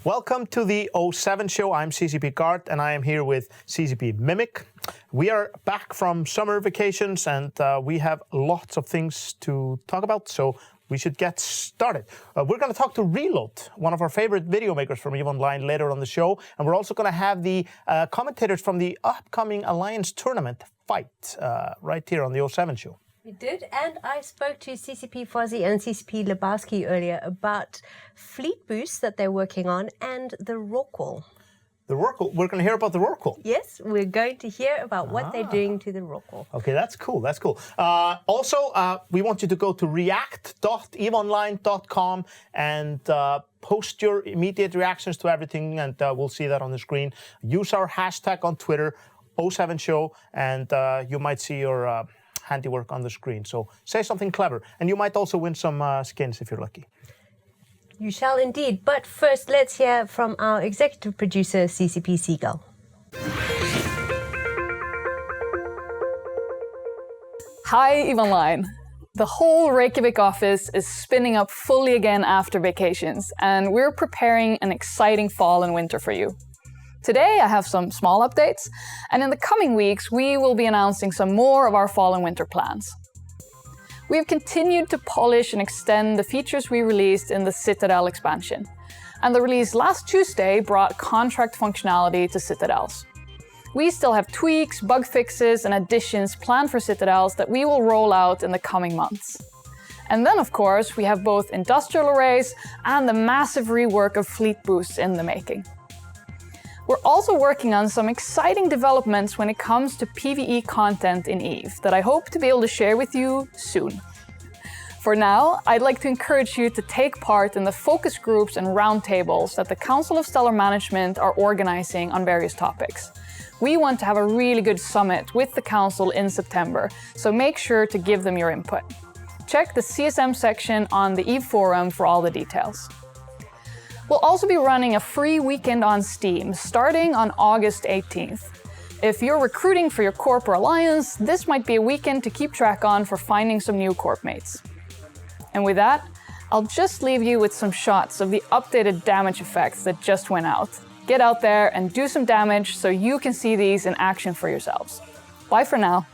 Welcome to the 07 show. I'm CCP Guard and I am here with CCP Mimic. We are back from summer vacations and we have lots of things to talk about, so we should get started. We're going to talk to Rhiload, one of our favorite video makers from EVE Online, later on the show. And we're also going to have the commentators from the upcoming Alliance tournament fight right here on the 07 show. We did, and I spoke to CCP Fozzie and CCP Lebowski earlier about fleet boosts that they're working on and the Rorqual. The Rorqual, we're going to hear about the Rorqual. Yes, we're going to hear about what they're doing to the Rorqual. Okay, that's cool, that's cool. Also, we want you to go to react.eveonline.com and post your immediate reactions to everything, and we'll see that on the screen. Use our hashtag on Twitter, 07 show, and you might see your handiwork on the screen. So say something clever, and you might also win some skins if you're lucky. You shall indeed, but first let's hear from our executive producer, CCP Seagull. Hi EVE Online. The whole Reykjavik office is spinning up fully again after vacations, and we're preparing an exciting fall and winter for you. Today I have some small updates, and in the coming weeks we will be announcing some more of our fall and winter plans. We have continued to polish and extend the features we released in the Citadel expansion, and the release last Tuesday brought contract functionality to Citadels. We still have tweaks, bug fixes, and additions planned for Citadels that we will roll out in the coming months. And then of course we have both industrial arrays and the massive rework of fleet boosts in the making. We're also working on some exciting developments when it comes to PvE content in EVE that I hope to be able to share with you soon. For now, I'd like to encourage you to take part in the focus groups and roundtables that the Council of Stellar Management are organizing on various topics. We want to have a really good summit with the Council in September, so make sure to give them your input. Check the CSM section on the EVE forum for all the details. We'll also be running a free weekend on Steam, starting on August 18th. If you're recruiting for your Corp or Alliance, this might be a weekend to keep track on for finding some new Corp mates. And with that, I'll just leave you with some shots of the updated damage effects that just went out. Get out there and do some damage so you can see these in action for yourselves. Bye for now.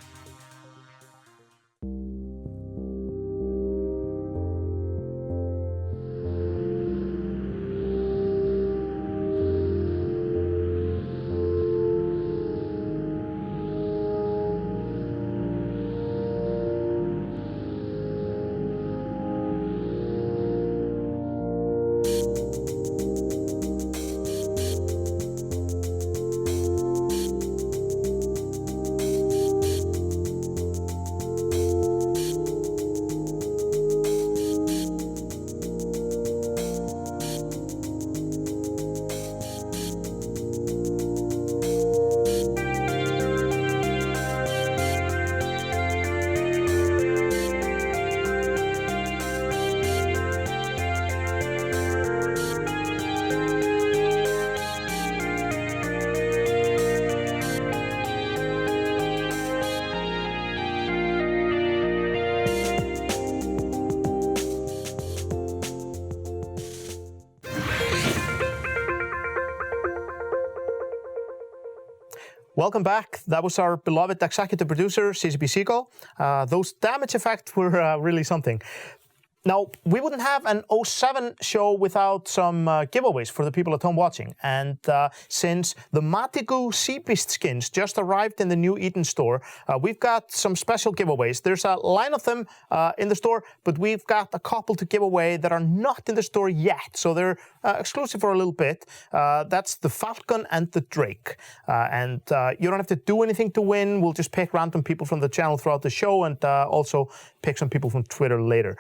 Welcome back. That was our beloved executive producer, CCP Seagull. Those damage effects were really something. Now, we wouldn't have an 07 show without some giveaways for the people at home watching. And since the Matagu Seabeast skins just arrived in the new Eden store, we've got some special giveaways. There's a line of them in the store, but we've got a couple to give away that are not in the store yet. So they're exclusive for a little bit. That's the Falcon and the Drake. And you don't have to do anything to win. We'll just pick random people from the channel throughout the show and also pick some people from Twitter later.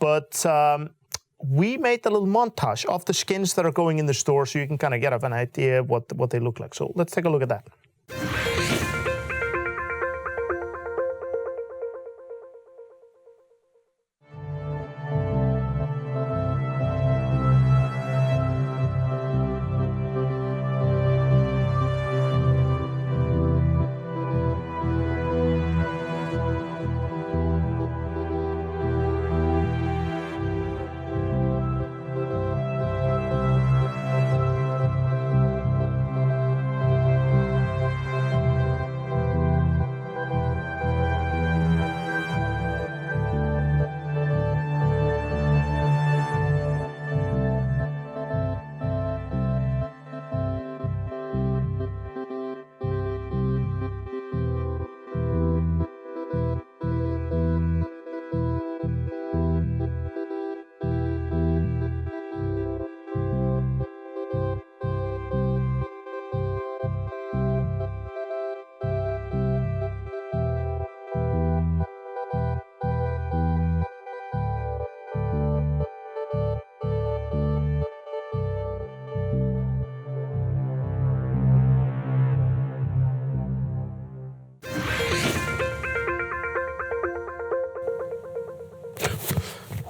But we made a little montage of the skins that are going in the store so you can kind of get an idea what they look like. So let's take a look at that.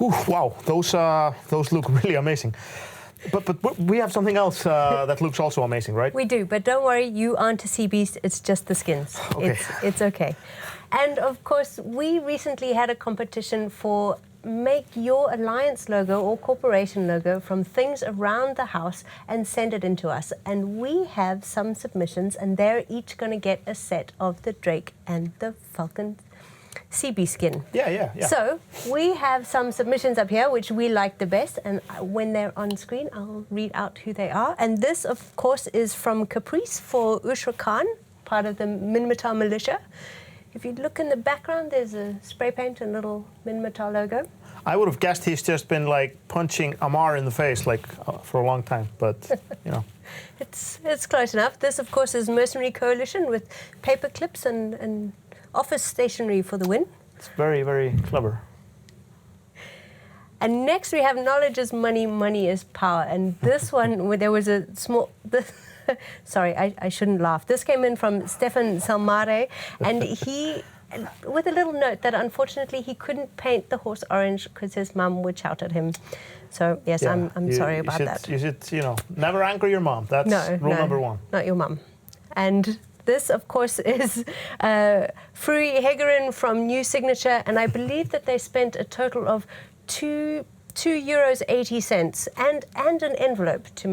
Ooh, wow, those look really amazing. But we have something else that looks also amazing, right? We do, but don't worry, you aren't a Seabeast, it's just the skins. Okay. It's okay. And of course, we recently had a competition for make your alliance logo or corporation logo from things around the house and send it in to us. And we have some submissions, and they're each going to get a set of the Drake and the Falcon Seabeast skin. Yeah. So we have some submissions up here which we like the best, and when they're on screen I'll read out who they are. And this of course is from Caprice for Ushra Khan, part of the Minmatar militia. If you look in the background, there's a spray paint and little Minmatar logo. I would have guessed he's just been like punching Amar in the face like for a long time, but you know. It's close enough. This of course is Mercenary Coalition with paper clips and office stationery for the win. It's very, very clever. And next we have Knowledge is Money, Money is Power. And this one, where there was a small... sorry, I shouldn't laugh. This came in from Stefan Salmare, and he, with a little note that unfortunately he couldn't paint the horse orange because his mum would shout at him. So yes, yeah, I'm sorry about that. You should, never anger your mom. That's rule number one. Not your mum. And this, of course, is Frui Hegerin from New Signature, and I believe that they spent a total of €2.80 and an envelope to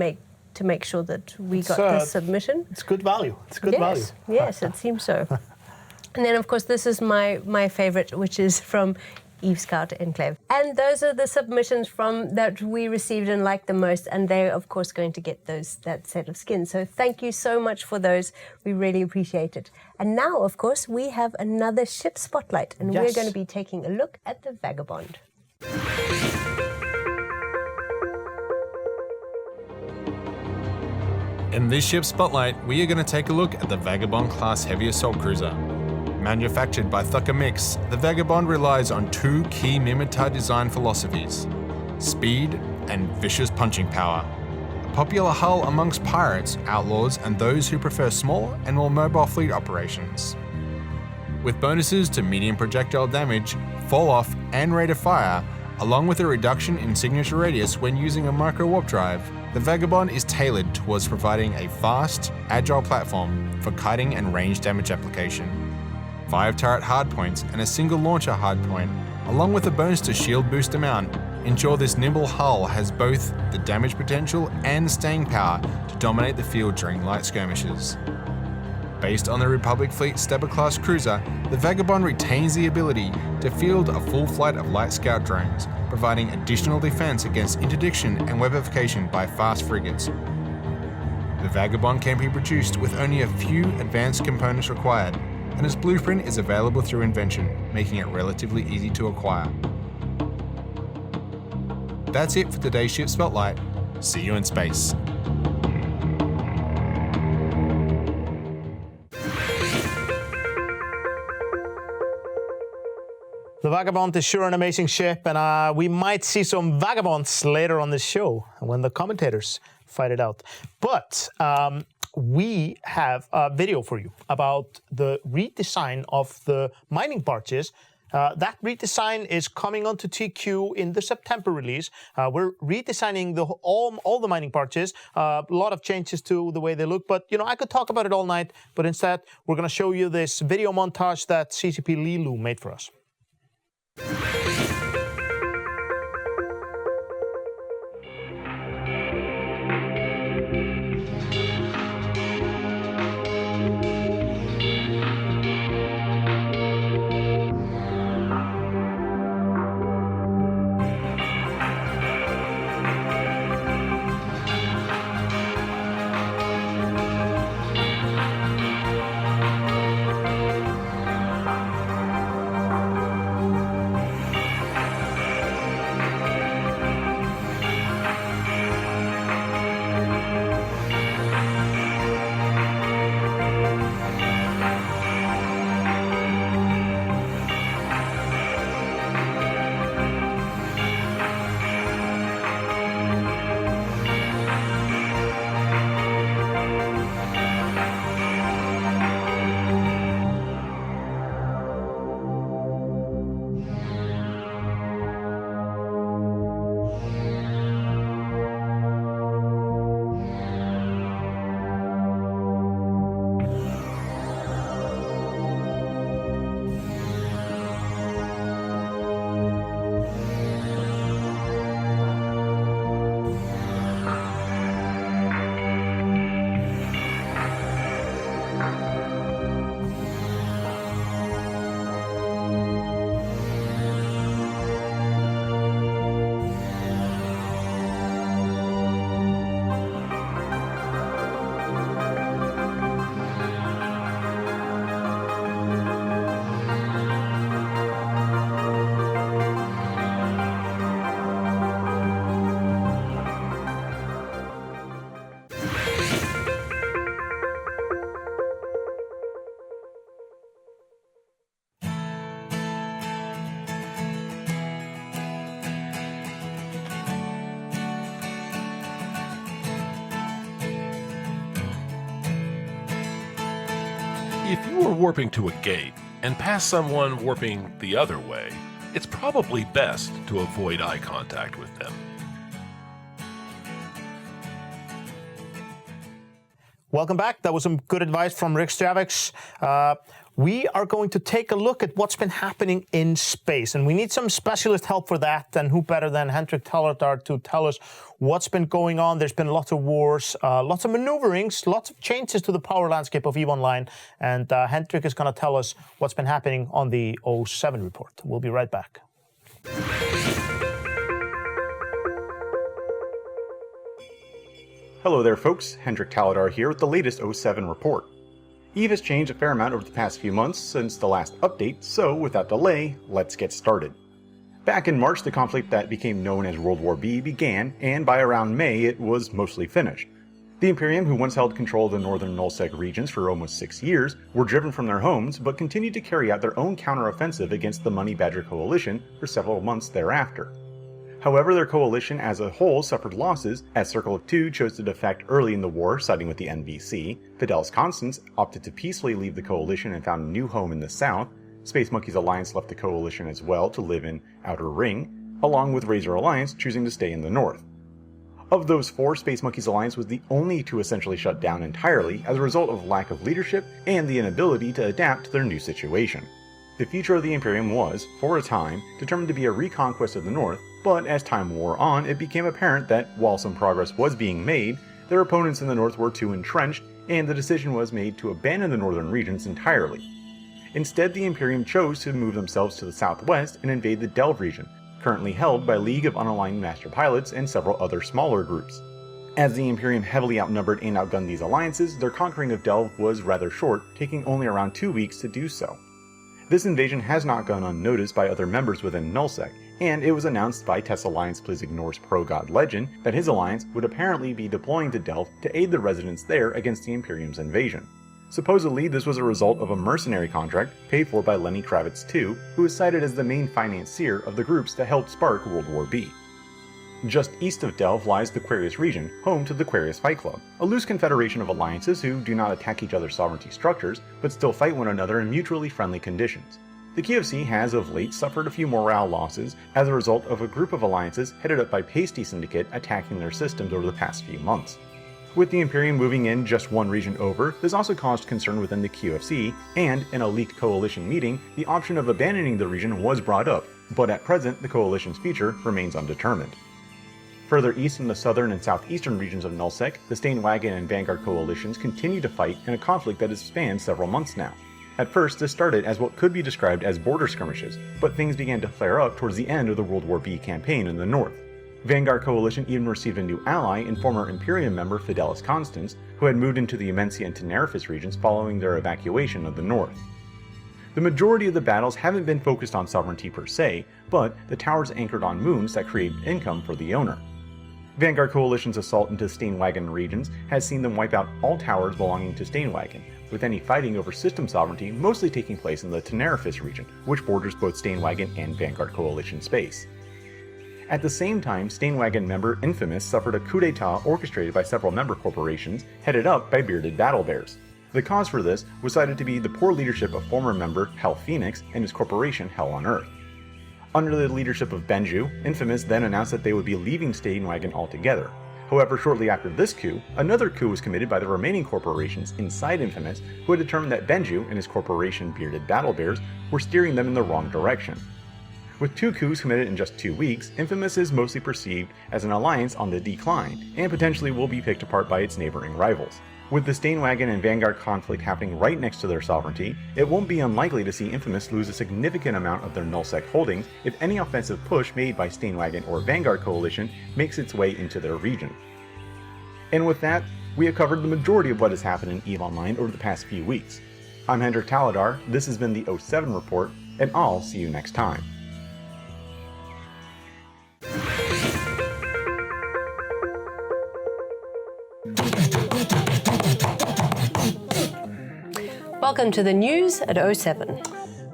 make sure that we got this submission. It's good value. It's good value. Yes, it seems so. And then, of course, this is my favorite, which is from Eve Scout Enclave. And those are the submissions that we received and liked the most, and they're, of course, going to get that set of skins. So thank you so much for those. We really appreciate it. And now, of course, we have another ship spotlight, and we're going to be taking a look at the Vagabond. In this ship spotlight, we are going to take a look at the Vagabond class heavy assault cruiser. Manufactured by Thucker Mix, the Vagabond relies on two key Minmatar design philosophies: speed and vicious punching power. A popular hull amongst pirates, outlaws, and those who prefer small and more mobile fleet operations. With bonuses to medium projectile damage, fall off, and rate of fire, along with a reduction in signature radius when using a micro warp drive, the Vagabond is tailored towards providing a fast, agile platform for kiting and range damage application. 5 turret hardpoints and a single launcher hardpoint, along with a bonus to shield boost amount, ensure this nimble hull has both the damage potential and staying power to dominate the field during light skirmishes. Based on the Republic Fleet Stabber class cruiser, the Vagabond retains the ability to field a full flight of light scout drones, providing additional defense against interdiction and webification by fast frigates. The Vagabond can be produced with only a few advanced components required, and its blueprint is available through Invention, making it relatively easy to acquire. That's it for today's Ship Spotlight. See you in space. The Vagabond is sure an amazing ship, and we might see some Vagabonds later on this show when the commentators fight it out. But we have a video for you about the redesign of the mining barges. That redesign is coming onto TQ in the September release. We're redesigning all the mining barges. A lot of changes to the way they look, but I could talk about it all night, but instead we're going to show you this video montage that CCP Lilu made for us. If you are warping to a gate and pass someone warping the other way, it's probably best to avoid eye contact with them. Welcome back. That was some good advice from Rixx Javix. We are going to take a look at what's been happening in space, and we need some specialist help for that, and who better than Hendrick Tallardar to tell us what's been going on. There's been lots of wars, lots of maneuverings, lots of changes to the power landscape of EVE Online, and Hendrick is going to tell us what's been happening on the 07 report. We'll be right back. Hello there folks, Hendrick Tallardar here with the latest 07 report. EVE has changed a fair amount over the past few months since the last update, so without delay, let's get started. Back in March, the conflict that became known as World War B began, and by around May it was mostly finished. The Imperium, who once held control of the northern nullsec regions for almost 6 years, were driven from their homes, but continued to carry out their own counteroffensive against the Money Badger Coalition for several months thereafter. However, their coalition as a whole suffered losses, as Circle of Two chose to defect early in the war, siding with the NVC, Fidelis Constans opted to peacefully leave the coalition and found a new home in the south, Space Monkey's Alliance left the coalition as well to live in Outer Ring, along with Razor Alliance choosing to stay in the north. Of those four, Space Monkey's Alliance was the only to essentially shut down entirely as a result of lack of leadership and the inability to adapt to their new situation. The future of the Imperium was, for a time, determined to be a reconquest of the north, but as time wore on, it became apparent that, while some progress was being made, their opponents in the north were too entrenched, and the decision was made to abandon the northern regions entirely. Instead, the Imperium chose to move themselves to the southwest and invade the Delve region, currently held by League of Unaligned Master Pilots and several other smaller groups. As the Imperium heavily outnumbered and outgunned these alliances, their conquering of Delve was rather short, taking only around 2 weeks to do so. This invasion has not gone unnoticed by other members within nullsec, and it was announced by Test Alliance Please Ignore's pro-god Legend that his alliance would apparently be deploying to Delve to aid the residents there against the Imperium's invasion. Supposedly, this was a result of a mercenary contract paid for by Lenny Kravitz II, who is cited as the main financier of the groups that helped spark World War B. Just east of Delve lies the Quarius region, home to the Quarius Fight Club, a loose confederation of alliances who do not attack each other's sovereignty structures, but still fight one another in mutually friendly conditions. The QFC has of late suffered a few morale losses as a result of a group of alliances headed up by Pasty Syndicate attacking their systems over the past few months. With the Imperium moving in just one region over, this also caused concern within the QFC, and in a leaked coalition meeting, the option of abandoning the region was brought up, but at present the coalition's future remains undetermined. Further east in the southern and southeastern regions of nullsec, the Stainwagon and Vanguard coalitions continue to fight in a conflict that has spanned several months now. At first, this started as what could be described as border skirmishes, but things began to flare up towards the end of the World War B campaign in the north. Vanguard Coalition even received a new ally in former Imperium member Fidelis Constans, who had moved into the Amencia and Tenerifis regions following their evacuation of the north. The majority of the battles haven't been focused on sovereignty per se, but the towers anchored on moons that create income for the owner. Vanguard Coalition's assault into Stainwagon regions has seen them wipe out all towers belonging to Stainwagon, with any fighting over system sovereignty mostly taking place in the Tenerifis region, which borders both Stainwagon and Vanguard Coalition space. At the same time, Stainwagon member Infamous suffered a coup d'etat orchestrated by several member corporations, headed up by bearded battle bears. The cause for this was cited to be the poor leadership of former member Hell Phoenix and his corporation Hell on Earth. Under the leadership of Benju, Infamous then announced that they would be leaving Stainwagon altogether. However, shortly after this coup, another coup was committed by the remaining corporations inside Infamous, who had determined that Benju and his corporation Bearded Battle Bears were steering them in the wrong direction. With 2 coups committed in just 2 weeks, Infamous is mostly perceived as an alliance on the decline, and potentially will be picked apart by its neighboring rivals. With the Stainwagon and Vanguard conflict happening right next to their sovereignty, it won't be unlikely to see Infamous lose a significant amount of their nullsec holdings if any offensive push made by Stainwagon or Vanguard coalition makes its way into their region. And with that, we have covered the majority of what has happened in EVE Online over the past few weeks. I'm Hendrick Tallardar, this has been the 07 Report, and I'll see you next time. Welcome to the news at 07.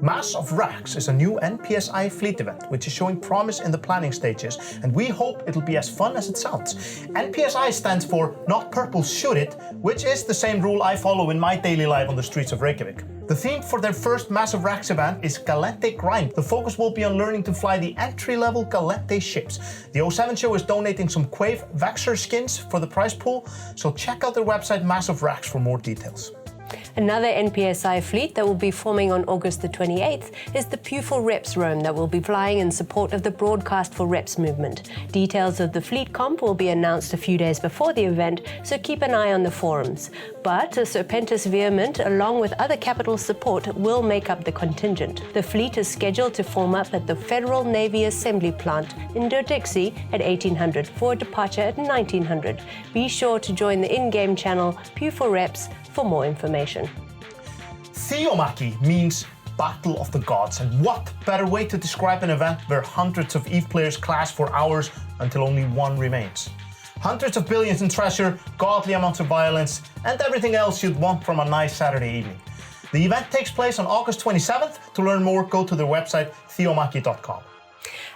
Mass of Rixx is a new NPSI fleet event which is showing promise in the planning stages, and we hope it'll be as fun as it sounds. NPSI stands for Not Purple Shoot It, which is the same rule I follow in my daily life on the streets of Reykjavik. The theme for their first massive Rixx event is Galente Grind. The focus will be on learning to fly the entry-level Galente ships. The 07 show is donating some Quave Vexor skins for the prize pool, so check out their website Massive Rixx for more details. Another NPSI fleet that will be forming on August the 28th is the Pew for Reps roam that will be flying in support of the Broadcast for Reps movement. Details of the fleet comp will be announced a few days before the event, so keep an eye on the forums. But Serpentis Vehement, along with other capital support, will make up the contingent. The fleet is scheduled to form up at the Federal Navy Assembly Plant in Dodixie at 1800 for a departure at 1900. Be sure to join the in-game channel Pew for Reps for more information. Theomachy means Battle of the Gods, and what better way to describe an event where hundreds of EVE players clash for hours until only one remains. Hundreds of billions in treasure, godly amounts of violence, and everything else you'd want from a nice Saturday evening. The event takes place on August 27th. To learn more, go to their website theomachy.com.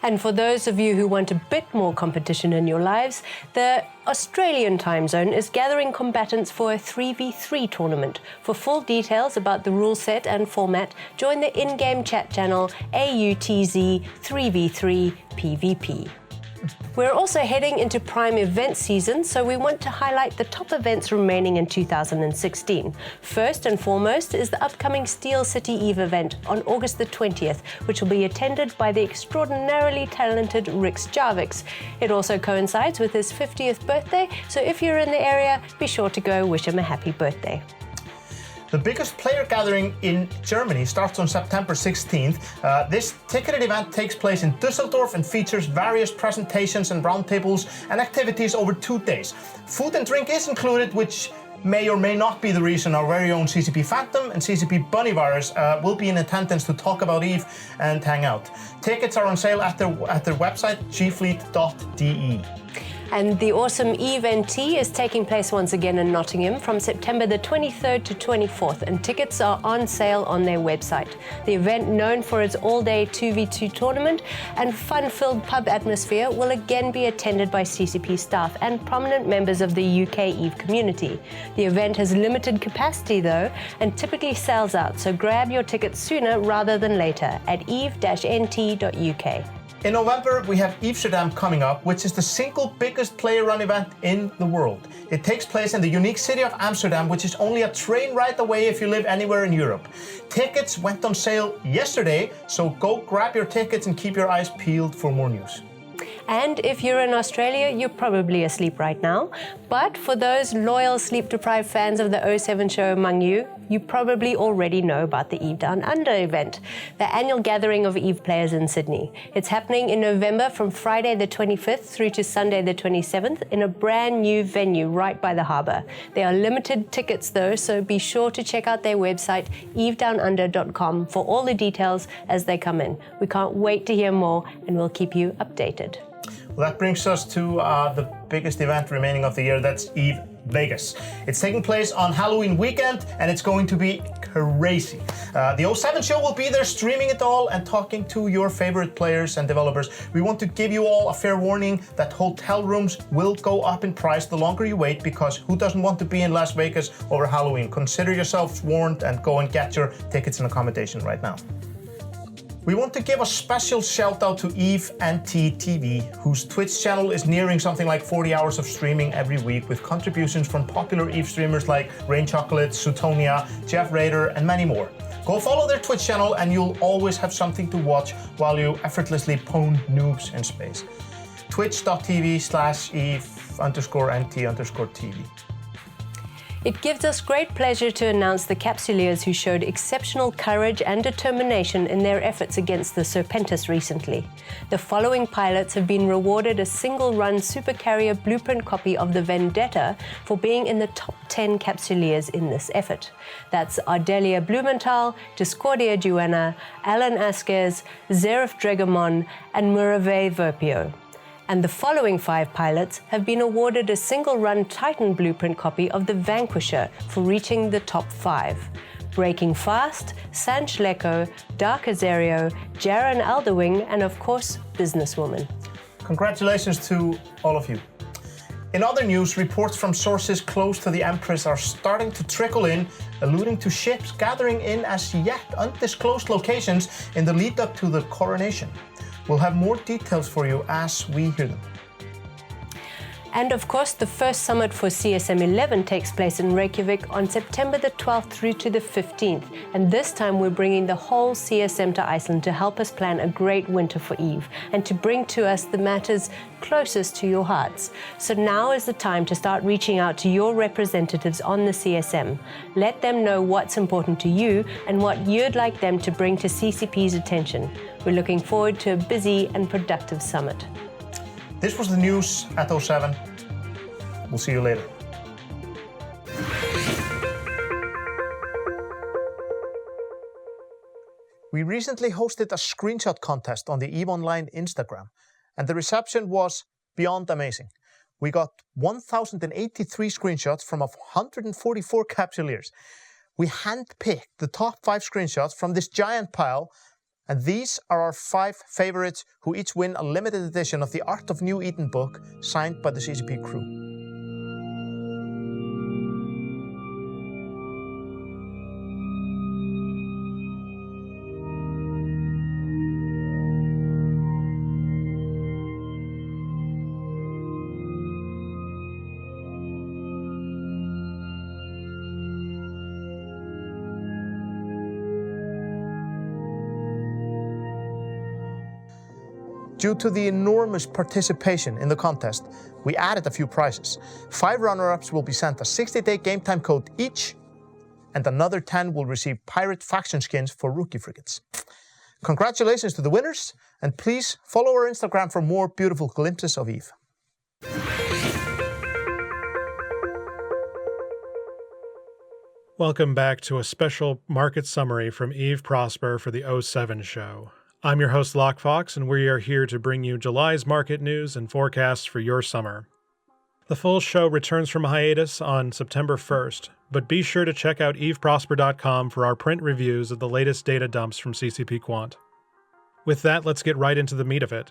And for those of you who want a bit more competition in your lives, the Australian time zone is gathering combatants for a 3v3 tournament. For full details about the rule set and format, join the in-game chat channel AUTZ3v3 PvP. We're also heading into Prime event season, so we want to highlight the top events remaining in 2016. First and foremost is the upcoming Steel City EVE event on August the 20th, which will be attended by the extraordinarily talented Rixx Javix. It also coincides with his 50th birthday, so if you're in the area, be sure to go wish him a happy birthday. The biggest player gathering in Germany starts on September 16th. This ticketed event takes place in Düsseldorf and features various presentations and roundtables and activities over 2 days. Food and drink is included, which may or may not be the reason our very own CCP Phantom and CCP Bunnyvirus will be in attendance to talk about EVE and hang out. Tickets are on sale at their website, gfleet.de. And the awesome EVE NT is taking place once again in Nottingham from September the 23rd to 24th, and tickets are on sale on their website. The event, known for its all-day 2v2 tournament and fun-filled pub atmosphere, will again be attended by CCP staff and prominent members of the UK EVE community. The event has limited capacity though, and typically sells out, so grab your tickets sooner rather than later at eve-nt.uk. In November, we have Amsterdam coming up, which is the single biggest player-run event in the world. It takes place in the unique city of Amsterdam, which is only a train ride away if you live anywhere in Europe. Tickets went on sale yesterday, so go grab your tickets and keep your eyes peeled for more news. And if you're in Australia, you're probably asleep right now. But for those loyal sleep-deprived fans of the 07 show among you, you probably already know about the EVE Down Under event, the annual gathering of EVE players in Sydney. It's happening in November from Friday the 25th through to Sunday the 27th in a brand new venue right by the harbour. There are limited tickets though, so be sure to check out their website, evedownunder.com, for all the details as they come in. We can't wait to hear more, and we'll keep you updated. Well, that brings us to the biggest event remaining of the year, that's EVE Vegas. It's taking place on Halloween weekend, and it's going to be crazy. The 07 show will be there streaming it all and talking to your favorite players and developers. We want to give you all a fair warning that hotel rooms will go up in price the longer you wait, because who doesn't want to be in Las Vegas over Halloween? Consider yourselves warned and go and get your tickets and accommodation right now. We want to give a special shout out to Eve NT TV, whose Twitch channel is nearing something like 40 hours of streaming every week, with contributions from popular Eve streamers like Rain Chocolate, Sutonia, Jeff Raider, and many more. Go follow their Twitch channel and you'll always have something to watch while you effortlessly pwn noobs in space. Twitch.tv/Eve_NT_TV. It gives us great pleasure to announce the Capsuleers who showed exceptional courage and determination in their efforts against the Serpentis recently. The following pilots have been rewarded a single-run supercarrier blueprint copy of the Vendetta for being in the top 10 Capsuleers in this effort. That's Ardelia Blumenthal, Discordia Duenna, Alan Asquez, Zerif Dregamon, and Murave Verpio. And the following 5 pilots have been awarded a single-run Titan blueprint copy of the Vanquisher for reaching the top 5. Breaking Fast, Sanch Leko, Dark Azario, Jaren Alderwing, and of course, Businesswoman. Congratulations to all of you. In other news, reports from sources close to the Empress are starting to trickle in, alluding to ships gathering in as yet undisclosed locations in the lead-up to the coronation. We'll have more details for you as we hear them. And of course, the first summit for CSM 11 takes place in Reykjavik on September the 12th through to the 15th. And this time we're bringing the whole CSM to Iceland to help us plan a great winter for Eve and to bring to us the matters closest to your hearts. So now is the time to start reaching out to your representatives on the CSM. Let them know what's important to you and what you'd like them to bring to CCP's attention. We're looking forward to a busy and productive summit. This was the news at 07. We'll see you later. We recently hosted a screenshot contest on the EVE Online Instagram, and the reception was beyond amazing. We got 1,083 screenshots from 144 Capsuleers. We handpicked the top 5 screenshots from this giant pile, and these are our 5 favorites who each win a limited edition of the Art of New Eden book signed by the CCP crew. Due to the enormous participation in the contest, we added a few prizes. 5 runner-ups will be sent a 60-day game time code each, and another 10 will receive pirate faction skins for rookie frigates. Congratulations to the winners, and please follow our Instagram for more beautiful glimpses of Eve. Welcome back to a special market summary from Eve Prosper for the 07 show. I'm your host, Locke Fox, and we are here to bring you July's market news and forecasts for your summer. The full show returns from hiatus on September 1st, but be sure to check out eveprosper.com for our print reviews of the latest data dumps from CCP Quant. With that, let's get right into the meat of it.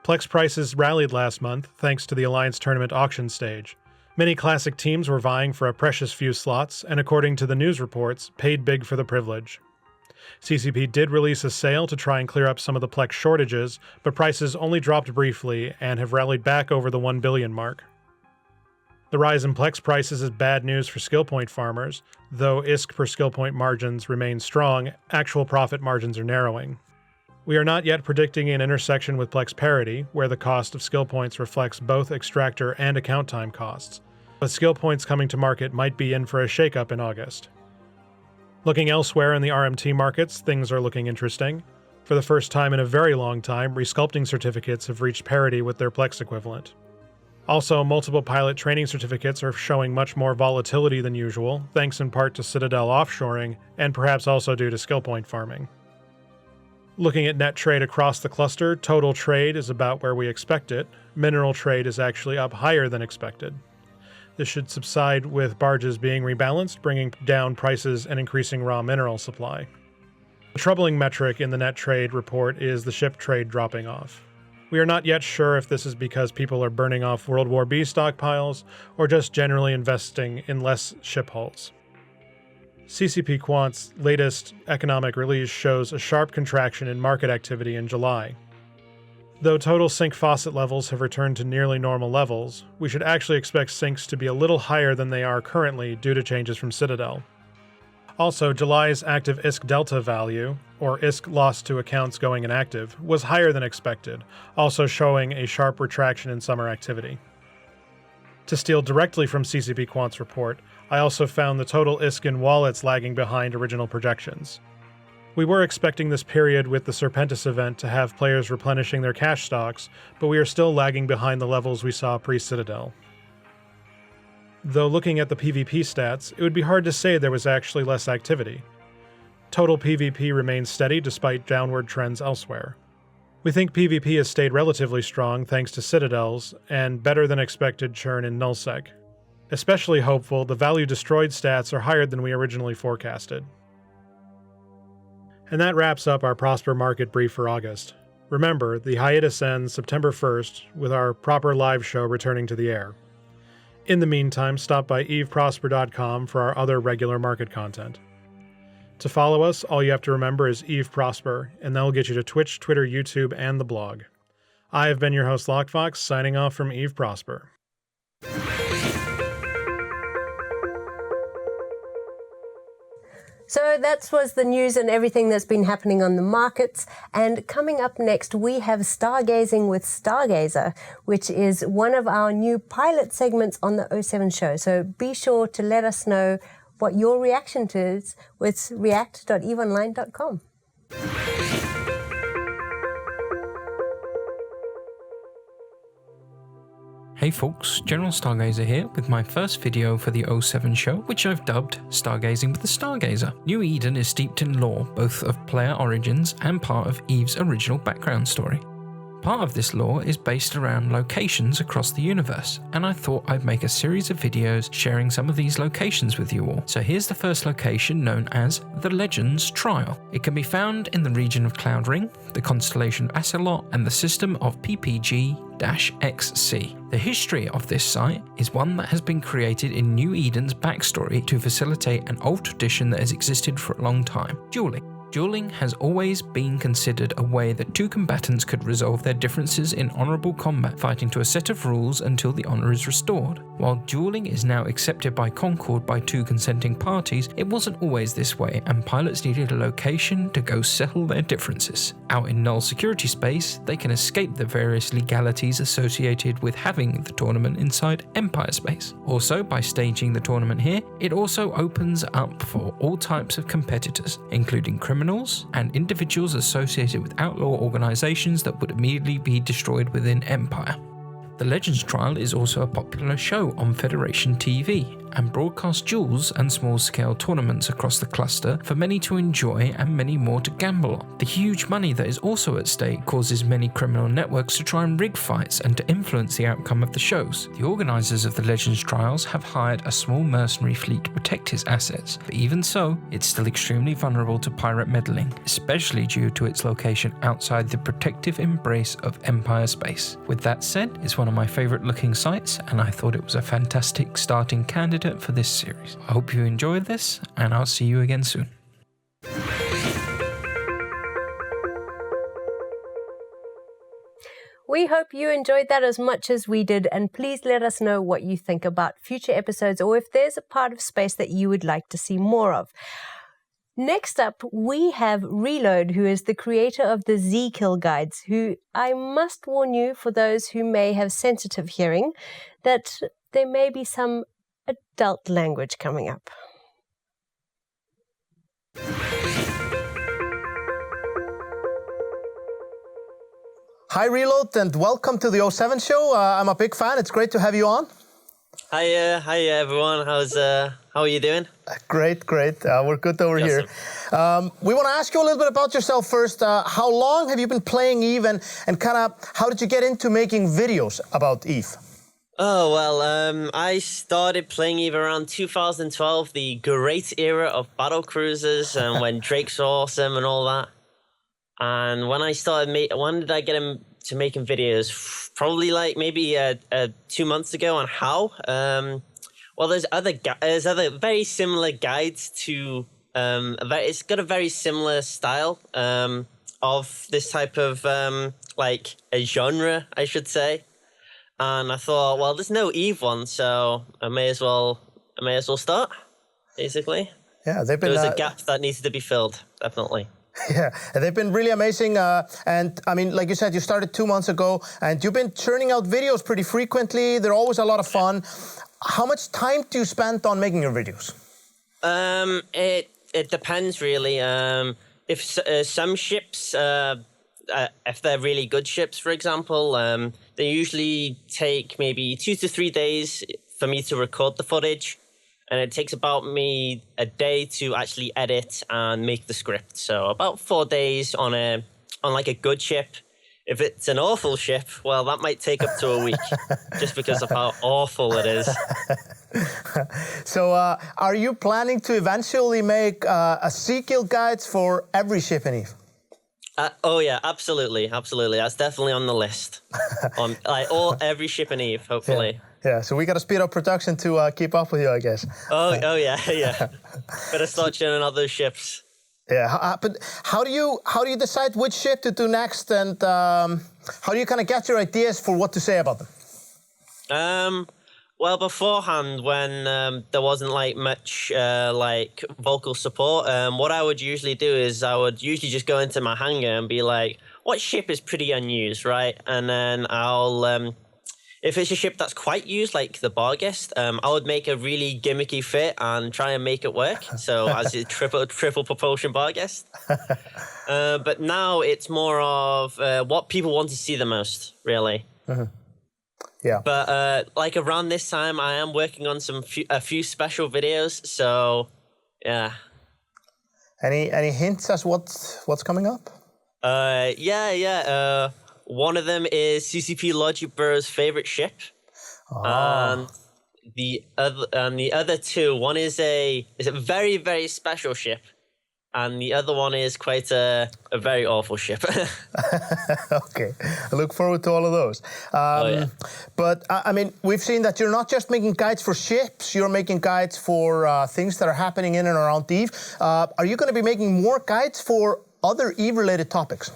Plex prices rallied last month thanks to the Alliance Tournament auction stage. Many classic teams were vying for a precious few slots, and according to the news reports, paid big for the privilege. CCP did release a sale to try and clear up some of the Plex shortages, but prices only dropped briefly and have rallied back over the 1 billion mark. The rise in Plex prices is bad news for skill point farmers. Though ISK per skill point margins remain strong, actual profit margins are narrowing. We are not yet predicting an intersection with Plex parity, where the cost of skill points reflects both extractor and account time costs, but skill points coming to market might be in for a shakeup in August. Looking elsewhere in the RMT markets, things are looking interesting. For the first time in a very long time, resculpting certificates have reached parity with their Plex equivalent. Also, multiple pilot training certificates are showing much more volatility than usual, thanks in part to Citadel offshoring, and perhaps also due to skill point farming. Looking at net trade across the cluster, total trade is about where we expect it. Mineral trade is actually up higher than expected. This should subside with barges being rebalanced, bringing down prices and increasing raw mineral supply. The troubling metric in the net trade report is the ship trade dropping off. We are not yet sure if this is because people are burning off World War B stockpiles or just generally investing in less ship hulls. CCP Quant's latest economic release shows a sharp contraction in market activity in July. Though total sink faucet levels have returned to nearly normal levels, we should actually expect sinks to be a little higher than they are currently due to changes from Citadel. Also, July's active ISK delta value, or ISK lost to accounts going inactive, was higher than expected, also showing a sharp retraction in summer activity. To steal directly from CCP Quant's report, I also found the total ISKIN wallets lagging behind original projections. We were expecting this period with the Serpentis event to have players replenishing their cash stocks, but we are still lagging behind the levels we saw pre-Citadel. Though looking at the PvP stats, it would be hard to say there was actually less activity. Total PvP remains steady despite downward trends elsewhere. We think PvP has stayed relatively strong thanks to Citadels, and better than expected churn in nullsec. Especially hopeful, the value destroyed stats are higher than we originally forecasted. And that wraps up our Prosper Market brief for August. Remember, the hiatus ends September 1st, with our proper live show returning to the air. In the meantime, stop by eveprosper.com for our other regular market content. To follow us, all you have to remember is Eve Prosper, and that will get you to Twitch, Twitter, YouTube, and the blog. I have been your host, Lockfox, signing off from Eve Prosper. So that was the news and everything that's been happening on the markets. And coming up next, we have Stargazing with Stargazer, which is one of our new pilot segments on the 07 show. So be sure to let us know what your reaction to is with react.eveonline.com. Hey folks, General Stargazer here with my first video for the 07 show, which I've dubbed Stargazing with the Stargazer. New Eden is steeped in lore, both of player origins and part of Eve's original background story. Part of this lore is based around locations across the universe, and I thought I'd make a series of videos sharing some of these locations with you all. So here's the first location, known as the Legends Trial. It can be found in the region of Cloud Ring, the constellation of Acelot, and the system of PPG-XC. The history of this site is one that has been created in New Eden's backstory to facilitate an old tradition that has existed for a long time: dueling. Dueling has always been considered a way that two combatants could resolve their differences in honourable combat, fighting to a set of rules until the honour is restored. While dueling is now accepted by Concord by two consenting parties, it wasn't always this way, and pilots needed a location to go settle their differences. Out in null security space, they can escape the various legalities associated with having the tournament inside Empire space. Also, by staging the tournament here, it also opens up for all types of competitors, including criminals and individuals associated with outlaw organizations that would immediately be destroyed within Empire. The Legends Trial is also a popular show on Federation TV and broadcasts duels and small-scale tournaments across the cluster for many to enjoy and many more to gamble on. The huge money that is also at stake causes many criminal networks to try and rig fights and to influence the outcome of the shows. The organisers of the Legends Trials have hired a small mercenary fleet to protect its assets, but even so, it's still extremely vulnerable to pirate meddling, especially due to its location outside the protective embrace of Empire space. With that said, it's one of my favourite looking sites, and I thought it was a fantastic starting candidate for this series. I hope you enjoyed this, and I'll see you again soon. We hope you enjoyed that as much as we did, and please let us know what you think about future episodes or if there's a part of space that you would like to see more of. Next up, we have Rhiload, who is the creator of the zKill guides, who I must warn you, for those who may have sensitive hearing, that there may be some adult language coming up. Hi Rhiload, and welcome to the 07 show. I'm a big fan. It's great to have you on. Hi everyone. How are you doing? Great. We're good over here. We want to ask you a little bit about yourself first. How long have you been playing Eve, and kind of how did you get into making videos about Eve? Oh, well, I started playing Eve around 2012, the great era of battle cruisers, and when Drake's awesome and all that. And when I started, when did I get into making videos? Probably like maybe 2 months ago on how. Well, there's other very similar guides to. It's got a very similar style of this type of like a genre, I should say. And I thought, well, there's no Eve one, so I may as well start. Basically, yeah, they've been. There was a gap that needed to be filled, definitely. Yeah, they've been really amazing. And I mean, like you said, you started 2 months ago, and you've been churning out videos pretty frequently. They're always a lot of fun. How much time do you spend on making your videos? It depends really. If some ships, if they're really good ships, for example, they usually take maybe 2 to 3 days for me to record the footage, and it takes about me a day to actually edit and make the script. So about 4 days on like a good ship. If it's an awful ship, well, that might take up to a week, just because of how awful it is. So, are you planning to eventually make a zKill guides for every ship in EVE? Oh yeah, absolutely. That's definitely on the list. On every ship in EVE, hopefully. Yeah. So we got to speed up production to keep up with you, I guess. Oh yeah. Better start churning out those ships. Yeah, but how do you decide which ship to do next, and how do you kind of get your ideas for what to say about them? Well, beforehand, when there wasn't like much like vocal support, what I would usually do is I would usually just go into my hangar and be like, what ship is pretty unused, right? And then I'll if it's a ship that's quite used, like the Barges, I would make a really gimmicky fit and try and make it work. So as a triple propulsion Barges. But now it's more of what people want to see the most, really. Mm-hmm. Yeah. But like around this time, I am working on a few special videos. So yeah. Any hints as what's coming up? Yeah. One of them is CCP Logic Bro's favorite ship, and the other two. One is a very, very special ship, and the other one is quite a very awful ship. Okay, I look forward to all of those. Yeah. But I mean, we've seen that you're not just making guides for ships; you're making guides for things that are happening in and around EVE. Are you going to be making more guides for other EVE-related topics?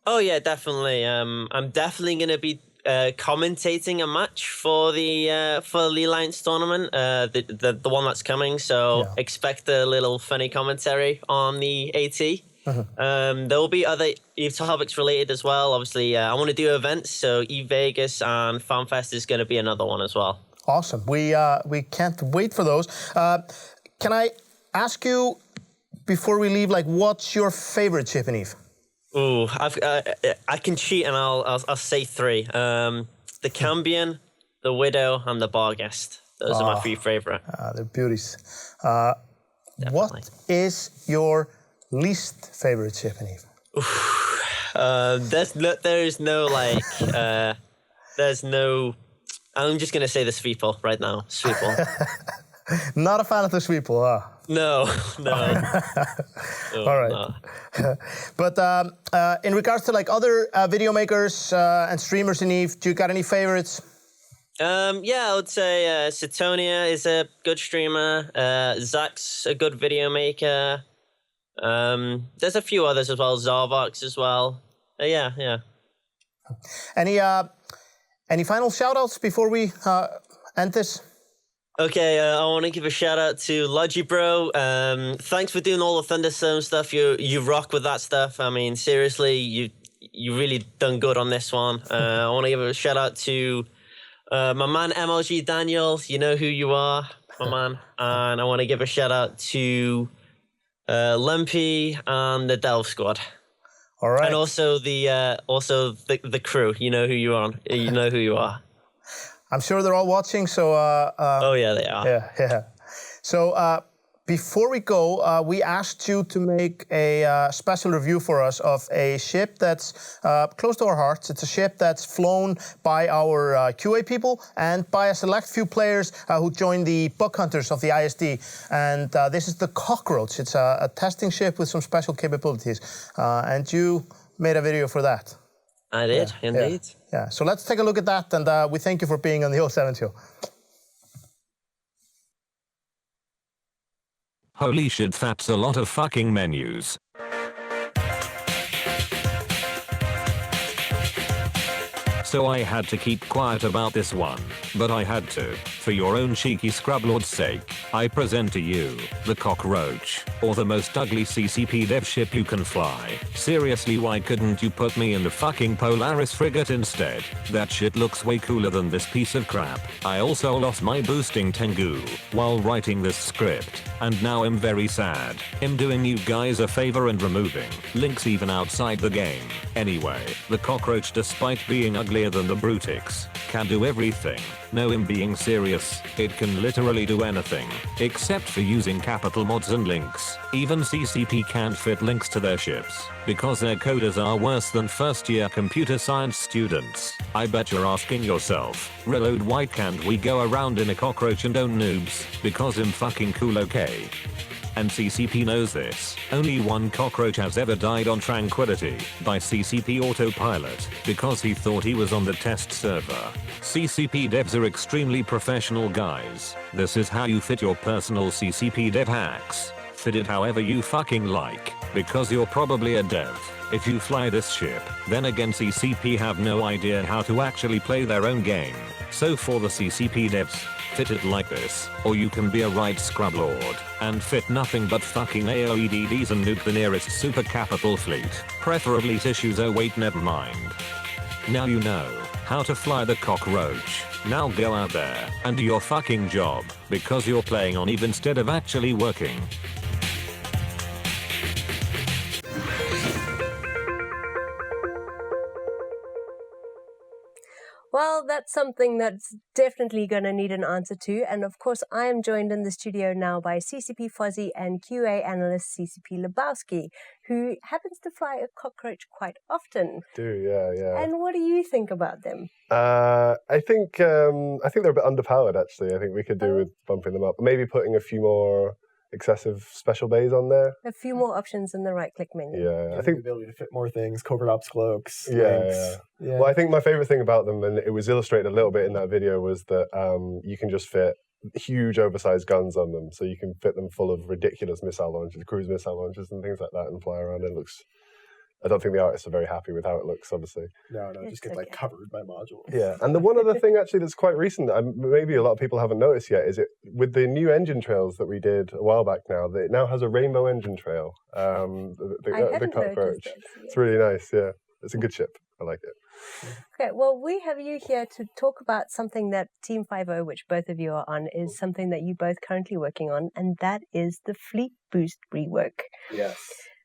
Oh yeah, definitely. I'm definitely going to be commentating a match for the Alliance tournament, the one that's coming. So expect a little funny commentary on the AT. There will be other EVE topics related as well. Obviously, I want to do events, so EVE Vegas and FanFest is going to be another one as well. Awesome. We can't wait for those. Can I ask you before we leave, like, what's your favorite ship in EVE? Ooh, I can cheat and I'll say 3. The Cambion, the Widow, and the Barghest. Those are my 3 favorite. They're beauties. What is your least favorite ship in EVE? There's no like, there's no. I'm just gonna say the Sweeple right now. Sweeple. Not a fan of the Sweeple, huh? No. All right. No. But in regards to like other video makers and streamers in EVE, do you got any favorites? Yeah, I would say Satonia is a good streamer. Zach's a good video maker. There's a few others as well. Zarvox as well. Yeah. Any final shout-outs before we end this? Okay, I want to give a shout out to Logi Bro. Thanks for doing all the Thunderstorm stuff. You rock with that stuff. I mean, seriously, you really done good on this one. I want to give a shout out to my man MLG Daniel. You know who you are, my man. And I want to give a shout out to Lumpy and the Delve Squad. All right. And also the crew. You know who you are. You know who you are. I'm sure they're all watching, so... oh, yeah, they are. Yeah. So before we go, we asked you to make a special review for us of a ship that's close to our hearts. It's a ship that's flown by our QA people and by a select few players who joined the bug hunters of the ISD. And this is the Cockroach. It's a testing ship with some special capabilities. And you made a video for that. I did, indeed. Yeah, so let's take a look at that, and we thank you for being on the 07 show. Holy shit, that's a lot of fucking menus. so I had to keep quiet about this one. But I had to. For your own cheeky scrublord's sake, I present to you, the Cockroach, or the most ugly CCP dev ship you can fly. Seriously, why couldn't you put me in the fucking Polaris frigate instead? That shit looks way cooler than this piece of crap. I also lost my boosting Tengu while writing this script, and now I'm very sad. I'm doing you guys a favor and removing links even outside the game. Anyway, the Cockroach, despite being uglier than the Brutix, can do everything. No, I'm being serious. It can literally do anything, except for using capital mods and links. Even CCP can't fit links to their ships, because their coders are worse than first-year computer science students. I bet you're asking yourself, Rhiload, why can't we go around in a Cockroach and own noobs? Because I'm fucking cool, okay? And CCP knows this. Only one Cockroach has ever died on Tranquility by CCP Autopilot because he thought he was on the test server. CCP devs are extremely professional guys. This is how you fit your personal CCP dev hacks. Fit it however you fucking like, because you're probably a dev. If you fly this ship, then again CCP have no idea how to actually play their own game. So for the CCP devs, fit it like this, or you can be a right scrublord and fit nothing but fucking AOEDDs and nuke the nearest super capital fleet, preferably tissues. Oh wait, never mind. Now you know how to fly the Cockroach. Now go out there and do your fucking job, because you're playing on Eve instead of actually working. Well, that's something that's definitely going to need an answer to. And of course, I am joined in the studio now by CCP Fozzie and QA analyst CCP Lebowski, who happens to fly a Cockroach quite often. Yeah. And what do you think about them? I think they're a bit underpowered, actually. I think we could do with bumping them up. Maybe putting a few more excessive special bays on there. A few more options in the right-click menu. Yeah, I think the ability to fit more things, covert ops cloaks, Yeah. links. Yeah. Well, I think my favorite thing about them, and it was illustrated a little bit in that video, was that you can just fit huge oversized guns on them. So you can fit them full of ridiculous missile launchers, cruise missile launchers and things like that, and fly around. It looks... I don't think the artists are very happy with how it looks, obviously. No, it just gets like covered by modules. Yeah, and the one other thing actually that's quite recent, that maybe a lot of people haven't noticed yet, is it with the new engine trails that we did a while back now, that it now has a rainbow engine trail. The Cockroach. It's really nice, yeah. It's a good ship. I like it. Okay, well, we have you here to talk about something that Team 5.0, which both of you are on, is something that you're both currently working on, and that is the Fleet Boost rework. Yes.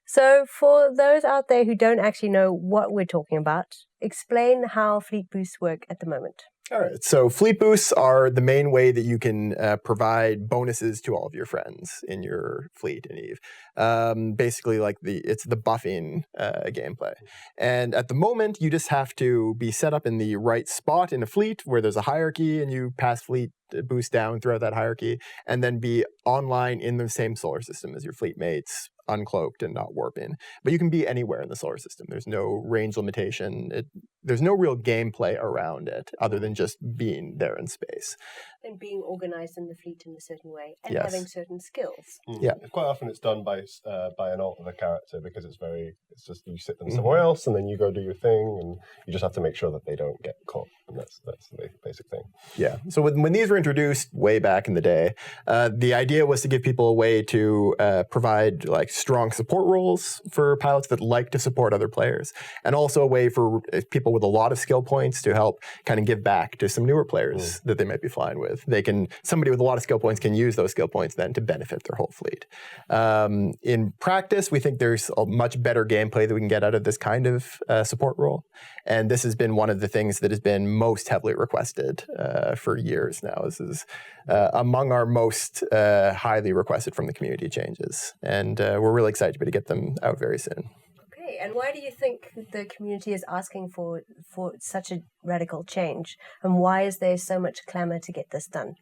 So for those out there who don't actually know what we're talking about, explain how Fleet Boosts work at the moment. All right, so Fleet Boosts are the main way that you can provide bonuses to all of your friends in your fleet in EVE. Basically, like it's the buffing gameplay. And at the moment, you just have to be set up in the right spot in a fleet where there's a hierarchy, and you pass fleet boost down throughout that hierarchy, and then be online in the same solar system as your fleet mates, uncloaked and not warping. But you can be anywhere in the solar system. There's no range limitation. There's no real gameplay around it other than just being there in space. And being organized in the fleet in a certain way and Yes. having certain skills. Yeah, quite often it's done by an alt of a character, because it's just you sit them somewhere else and then you go do your thing, and you just have to make sure that they don't get caught, and that's the basic thing. Yeah. So when these were introduced way back in the day, the idea was to give people a way to provide like strong support roles for pilots that like to support other players, and also a way for people with a lot of skill points to help kind of give back to some newer players that they might be flying with. Somebody with a lot of skill points can use those skill points then to benefit their whole fleet. In practice, we think there's a much better gameplay that we can get out of this kind of support role. And this has been one of the things that has been most heavily requested for years now. This is among our most highly requested from the community changes. And we're really excited to be able to get them out very soon. Okay, and why do you think the community is asking for such a radical change? And why is there so much clamor to get this done?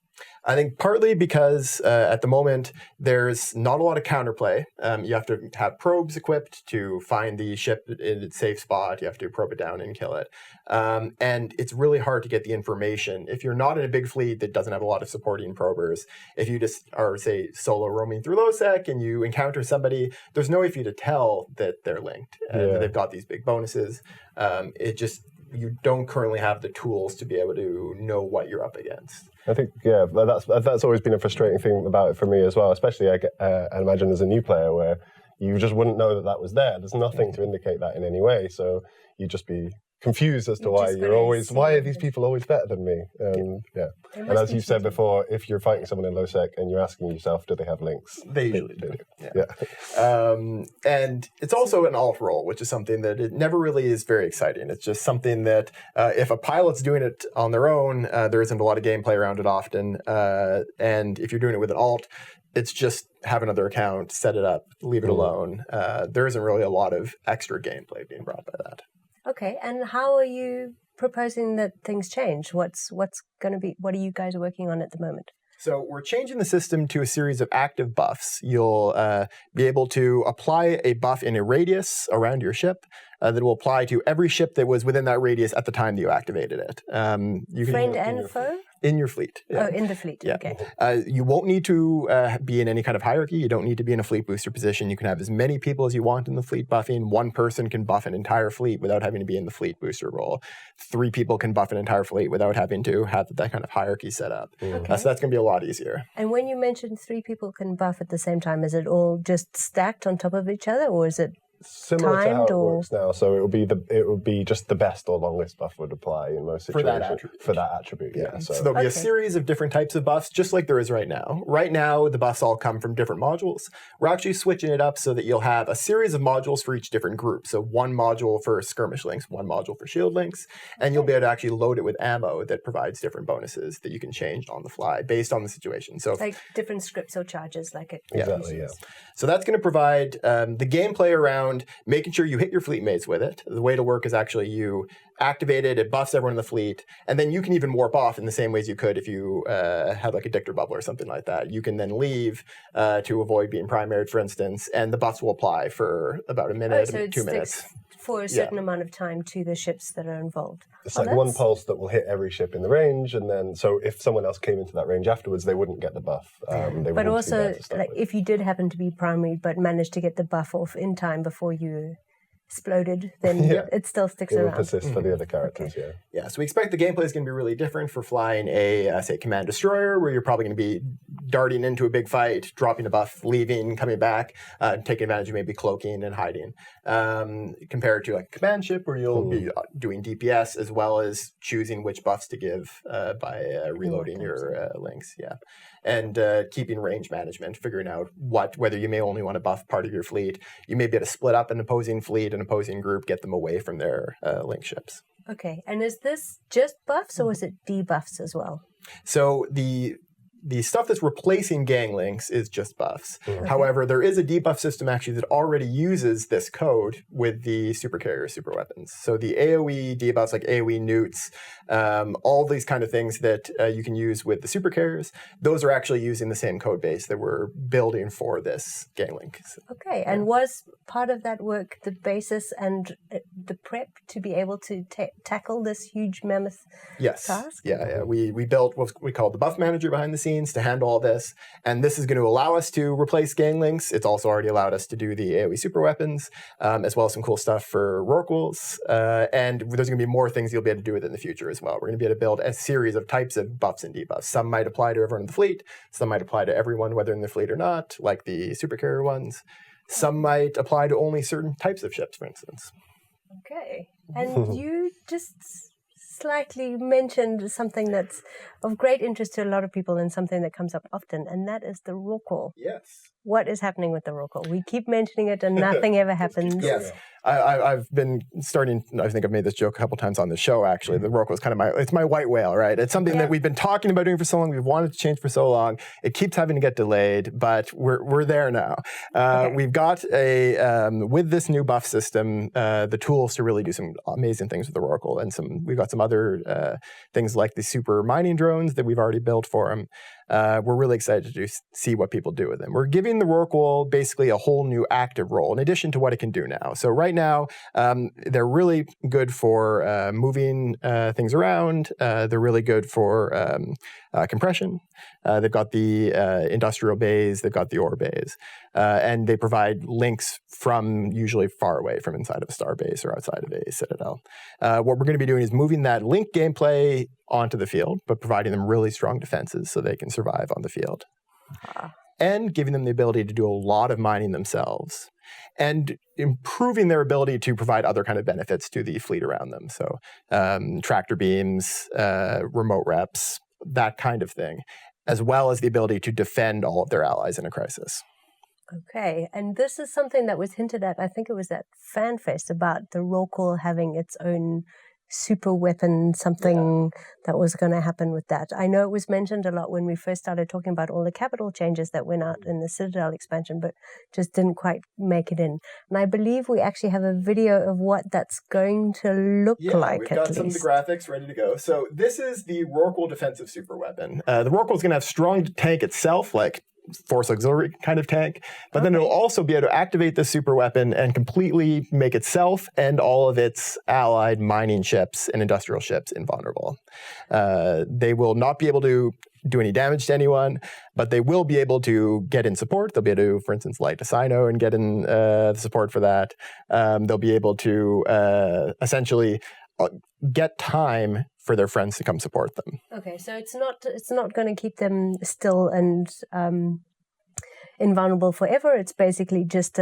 I think partly because at the moment there's not a lot of counterplay. You have to have probes equipped to find the ship in its safe spot. You have to probe it down and kill it. And it's really hard to get the information. If you're not in a big fleet that doesn't have a lot of supporting probers, if you just are, say, solo roaming through LowSec and you encounter somebody, there's no way for you to tell that they're linked. That they've got these big bonuses. you don't currently have the tools to be able to know what you're up against. I think, yeah, that's always been a frustrating thing about it for me as well, especially I imagine as a new player where you just wouldn't know that was there. There's nothing to indicate that in any way, so you'd just be confused as to why are these people always better than me? Yeah. And as you said before, if you're fighting someone in low sec and you're asking yourself, do they have links? They usually do. Yeah. And it's also an alt role, which is something that it never really is very exciting. It's just something that if a pilot's doing it on their own, there isn't a lot of gameplay around it often. And if you're doing it with an alt, it's just have another account, set it up, leave it alone. There isn't really a lot of extra gameplay being brought by that. Okay, and how are you proposing that things change? What's going to be? What are you guys working on at the moment? So we're changing the system to a series of active buffs. You'll be able to apply a buff in a radius around your ship that will apply to every ship that was within that radius at the time that you activated it. You Friend and foe? In your fleet. Yeah. Oh, in the fleet. Yeah. Okay. You won't need to be in any kind of hierarchy. You don't need to be in a fleet booster position. You can have as many people as you want in the fleet buffing. One person can buff an entire fleet without having to be in the fleet booster role. 3 people can buff an entire fleet without having to have that kind of hierarchy set up. Okay. So that's going to be a lot easier. And when you mentioned 3 people can buff at the same time, is it all just stacked on top of each other, or is it similar timed, to how it works now? So it would be just the best or longest buff would apply in most situations for that attribute. Yeah. So there'll be a series of different types of buffs, just like there is right now. Right now, the buffs all come from different modules. We're actually switching it up so that you'll have a series of modules for each different group. So 1 module for skirmish links, 1 module for shield links, and you'll be able to actually load it with ammo that provides different bonuses that you can change on the fly based on the situation. So like different scripts or charges, like it. Exactly. Yeah. So that's going to provide the gameplay around making sure you hit your fleet mates with it. The way to work is actually you activate it, it buffs everyone in the fleet, and then you can even warp off in the same ways you could if you had like a Dictor bubble or something like that. You can then leave to avoid being primaried, for instance, and the buffs will apply for about a minute, so 2 minutes. For a certain amount of time to the ships that are involved. It's like 1 pulse that will hit every ship in the range, and then so if someone else came into that range afterwards, they wouldn't get the buff. But also, like if you did happen to be primary but managed to get the buff off in time before you exploded, then it still sticks around. It will persist for the other characters, Yeah, so we expect the gameplay is going to be really different for flying a, say, Command Destroyer, where you're probably going to be darting into a big fight, dropping a buff, leaving, coming back, taking advantage of maybe cloaking and hiding, compared to like a command ship, where you'll be doing DPS as well as choosing which buffs to give by reloading your links, and keeping range management, figuring out whether you may only want to buff part of your fleet. You may be able to split up an opposing fleet, an opposing group, get them away from their link ships. Okay, and is this just buffs or is it debuffs as well? So the stuff that's replacing gang links is just buffs. However, there is a debuff system actually that already uses this code with the supercarrier super weapons. So the AoE debuffs, like AoE newts, all these kind of things that you can use with the supercarriers, those are actually using the same code base that we're building for this gang link. Okay, and was part of that work the basis and the prep to be able to tackle this huge mammoth task? Yeah. We built what we call the buff manager behind the scenes to handle all this, and this is going to allow us to replace gang links. It's also already allowed us to do the AoE super weapons, as well as some cool stuff for Rorquals, and there's going to be more things you'll be able to do with it in the future as well. We're going to be able to build a series of types of buffs and debuffs. Some might apply to everyone in the fleet, some might apply to everyone whether in the fleet or not, like the supercarrier ones. Some might apply to only certain types of ships, for instance. Okay, and you just slightly mentioned something that's of great interest to a lot of people and something that comes up often, and that is the Rorqual. Yes. What is happening with the Rorqual? We keep mentioning it and nothing ever happens. Yes. I've been starting, I think I've made this joke a couple times on the show, actually. The Rorqual is kind of it's my white whale, right? It's something that we've been talking about doing for so long. We've wanted to change for so long. It keeps having to get delayed, but we're there now. We've got with this new buff system, the tools to really do some amazing things with the Rorqual, and we've got some other things like the super mining drones that we've already built for them. We're really excited to see what people do with them. We're giving the Rorqual basically a whole new active role in addition to what it can do now. So right now, they're really good for moving things around. They're really good for compression. They've got the industrial bays, they've got the ore bays, and they provide links from usually far away from inside of a star base or outside of a citadel. What we're going to be doing is moving that link gameplay onto the field, but providing them really strong defenses so they can survive on the field. And giving them the ability to do a lot of mining themselves, and improving their ability to provide other kind of benefits to the fleet around them. So tractor beams, remote reps, that kind of thing, as well as the ability to defend all of their allies in a crisis. Okay, and this is something that was hinted at, I think it was at FanFest, about the Rorqual having its own super weapon, something that was going to happen with that. I know it was mentioned a lot when we first started talking about all the capital changes that went out in the Citadel expansion, but just didn't quite make it in. And I believe we actually have a video of what that's going to look like. We've got some of the graphics ready to go. So this is the Rorqual defensive super weapon. The Rorqual is going to have strong tank itself, like Force Auxiliary kind of tank, but then it'll also be able to activate the super weapon and completely make itself and all of its allied mining ships and industrial ships invulnerable. They will not be able to do any damage to anyone, but they will be able to get in support. They'll be able to, for instance, light a Sino and get in the support for that. They'll be able to essentially get time for their friends to come support them. Okay, so it's not going to keep them still and invulnerable forever. It's basically just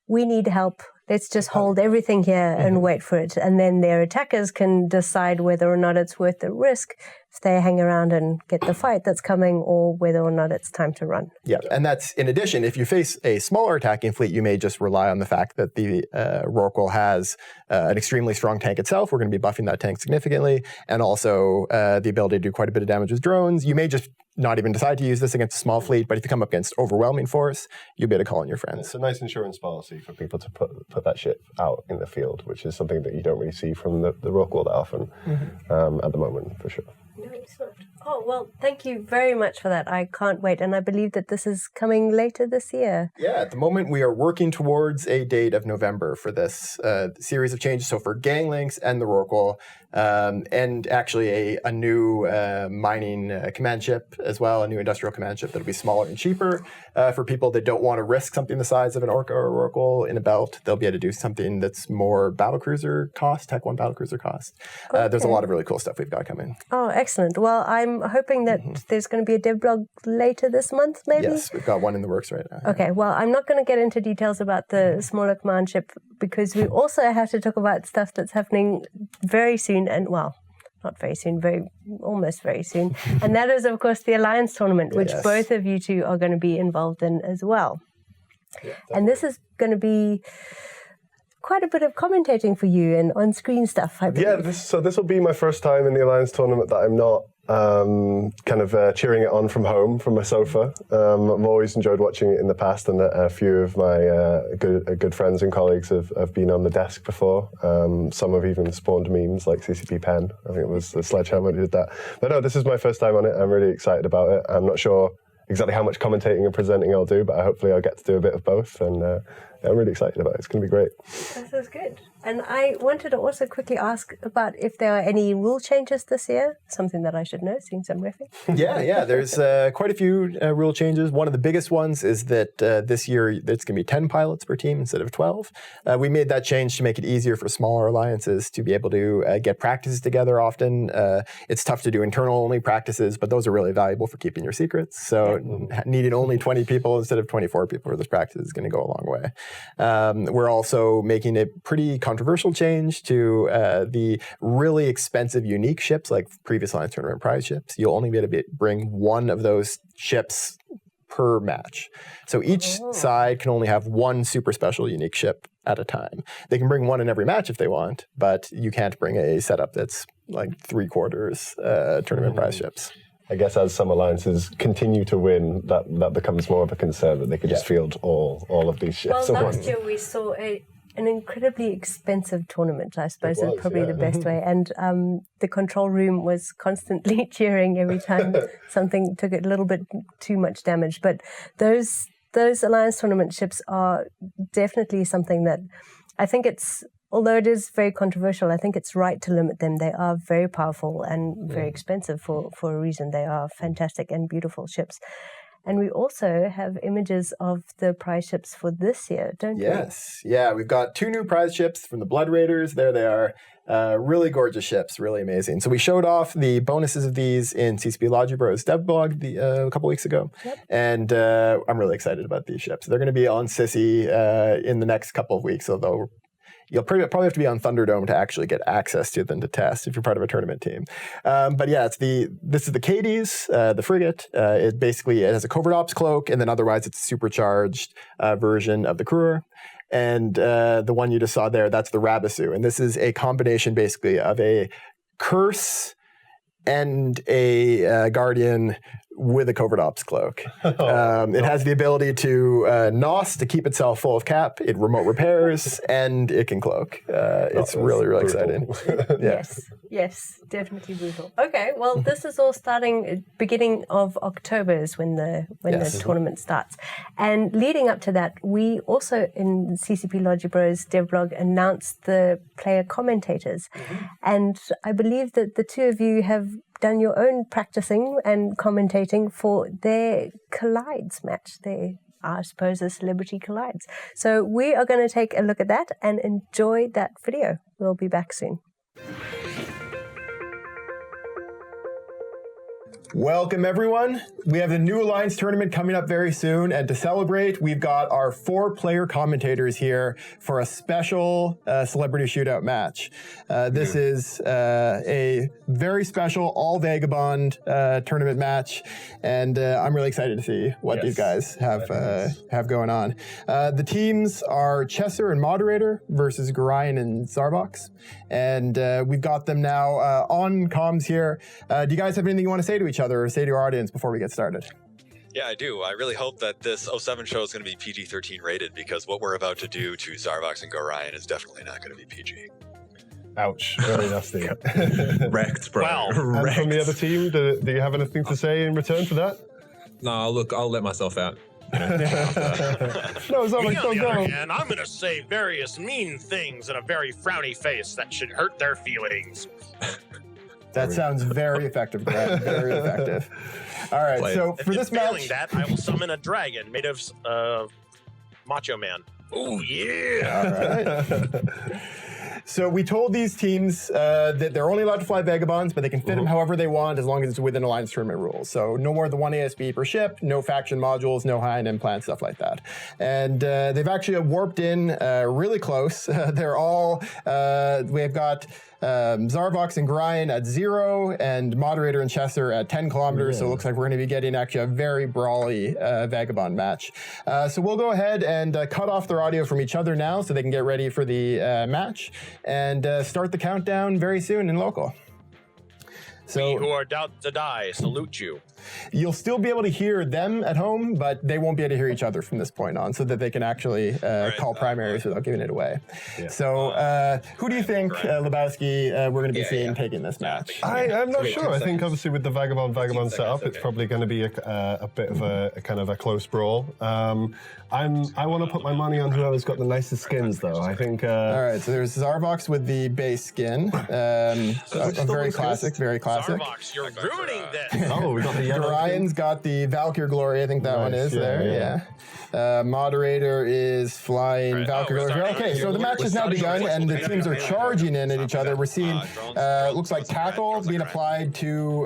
we need help. Let's just hold everything here and wait for it. And then their attackers can decide whether or not it's worth the risk if they hang around and get the fight that's coming, or whether or not it's time to run. Yeah, and that's in addition. If you face a smaller attacking fleet, you may just rely on the fact that the Rorqual has an extremely strong tank itself. We're going to be buffing that tank significantly, and also the ability to do quite a bit of damage with drones. You may just not even decide to use this against a small fleet, but if you come up against overwhelming force, you'll be able to call on your friends. It's a nice insurance policy for people to put that ship out in the field, which is something that you don't really see from the Rorqual that often at the moment, for sure. No, it's not. Oh, well, thank you very much for that. I can't wait. And I believe that this is coming later this year. Yeah, at the moment we are working towards a date of November for this series of changes. So for gang links and the Rorqual, and actually a new mining command ship as well, a new industrial command ship that'll be smaller and cheaper for people that don't want to risk something the size of an Orca or a Rorqual in a belt. They'll be able to do something that's more battlecruiser cost, Tech 1 battlecruiser cost. There's a lot of really cool stuff we've got coming. Oh, excellent. Well, I'm hoping that there's going to be a dev blog later this month, maybe? Yes, we've got one in the works right now. Okay, well, I'm not going to get into details about the smaller command ship, because we also have to talk about stuff that's happening very soon, and well, not very soon, almost very soon. And that is, of course, the Alliance tournament, which both of you two are going to be involved in as well. Yeah, and this is going to be quite a bit of commentating for you and on-screen stuff, I believe. Yeah, so this will be my first time in the Alliance tournament that I'm not cheering it on from home, from my sofa. I've always enjoyed watching it in the past, and a few of my good friends and colleagues have been on the desk before. Some have even spawned memes, like CCP Pen. I think it was the Sledgehammer who did that. But no, this is my first time on it. I'm really excited about it. I'm not sure exactly how much commentating and presenting I'll do, but hopefully I'll get to do a bit of both, and I'm really excited about it. It's going to be great. This is good. And I wanted to also quickly ask about if there are any rule changes this year, something that I should know, seeing some riffing. Yeah, there's quite a few rule changes. One of the biggest ones is that this year it's going to be 10 pilots per team instead of 12. We made that change to make it easier for smaller alliances to be able to get practices together often. It's tough to do internal-only practices, but those are really valuable for keeping your secrets. So needing only 20 people instead of 24 people for this practice is going to go a long way. We're also making a pretty controversial change to the really expensive unique ships, like previous Alliance Tournament prize ships. You'll only be able to bring one of those ships per match. So each side can only have one super special unique ship at a time. They can bring one in every match if they want, but you can't bring a setup that's like 3/4 tournament prize ships. I guess as some alliances continue to win, that becomes more of a concern, that they could just field all of these ships. Well, last year we saw an incredibly expensive tournament, I suppose, is probably the best way. And the control room was constantly cheering every time something took a little bit too much damage. But those Alliance tournament ships are definitely something that I think it's although it is very controversial, I think it's right to limit them. They are very powerful and very expensive for a reason. They are fantastic and beautiful ships. And we also have images of the prize ships for this year, don't we? Yes. Yeah, we've got 2 new prize ships from the Blood Raiders. There they are. Really gorgeous ships, really amazing. So we showed off the bonuses of these in CCP Logibro's dev blog a couple weeks ago. Yep. And I'm really excited about these ships. They're going to be on Sissy in the next couple of weeks, although you'll probably have to be on Thunderdome to actually get access to them to test if you're part of a tournament team. But yeah, this is the Cadiz, the frigate. It has a covert ops cloak, and then otherwise it's a supercharged version of the Kruger. And the one you just saw there, that's the Rabasu. And this is a combination basically of a curse and a guardian with a covert ops cloak. It has the ability to NOS to keep itself full of cap, it remote repairs, and it can cloak. It's really, really exciting. Yes, definitely brutal. Okay, well, this is all starting beginning of October is when the tournament starts. And leading up to that, we also in CCP Logibro's dev blog announced the player commentators. And I believe that the two of you have done your own practicing and commentating for their Collides match. I suppose the Celebrity Collides. So we are going to take a look at that and enjoy that video. We'll be back soon. Welcome, everyone. We have the new Alliance tournament coming up very soon, and to celebrate, we've got our 4-player commentators here for a special celebrity shootout match. This is a very special all-Vagabond tournament match, and I'm really excited to see what these guys have going on. The teams are Chesser and Moderator versus Gorion and Zarvox, and we've got them now on comms here. Do you guys have anything you want to say to each other or say to our audience before we get started? Yeah, I do. I really hope that this 07 show is going to be PG-13 rated, because what we're about to do to Zarvox and Gorion is definitely not going to be PG. Ouch, very nasty. Wrecked, bro. Wow. And from the other team, do you have anything to say in return for that? No, look, I'll let myself out. No, it's not like, on the other hand, I'm going to say various mean things in a very frowny face that should hurt their feelings. That sounds very effective, Grant. Very effective. All right, so for this match, that, I will summon a dragon made of Macho Man. Oh yeah! All right. So we told these teams that they're only allowed to fly Vagabonds, but they can fit them however they want as long as it's within Alliance tournament rules. So no more than 1 ASB per ship, no faction modules, no high-end implants, stuff like that. And they've actually warped in really close. They're all, we've got Zarvox and Gorion at 0 and Moderator and Chesser at 10 kilometers. So it looks like we're going to be getting actually a very brawly Vagabond match. So we'll go ahead and cut off their audio from each other now so they can get ready for the match and start the countdown very soon in local. So, we who are about to die salute you. You'll still be able to hear them at home, but they won't be able to hear each other from this point on, so that they can actually call primaries without giving it away. Yeah. So who do you think, Lebowski, we're going to be seeing taking this match? I'm not sure. I think obviously with the Vagabond setup, it's probably going to be a bit of a kind of a close brawl. I want to put my money on whoever's got the nicest skins, though. I think. All right, so there's Zarvox with the base skin, very classic, very classic. Zarvox, you're ruining this. Oh, we got the yellow. Orion's got the Valkyr Glory. I think that one is there. Moderator is flying Valkyr Glory. Okay, so the match has now begun, and the teams are charging in at each other. We're seeing looks like tackle being applied to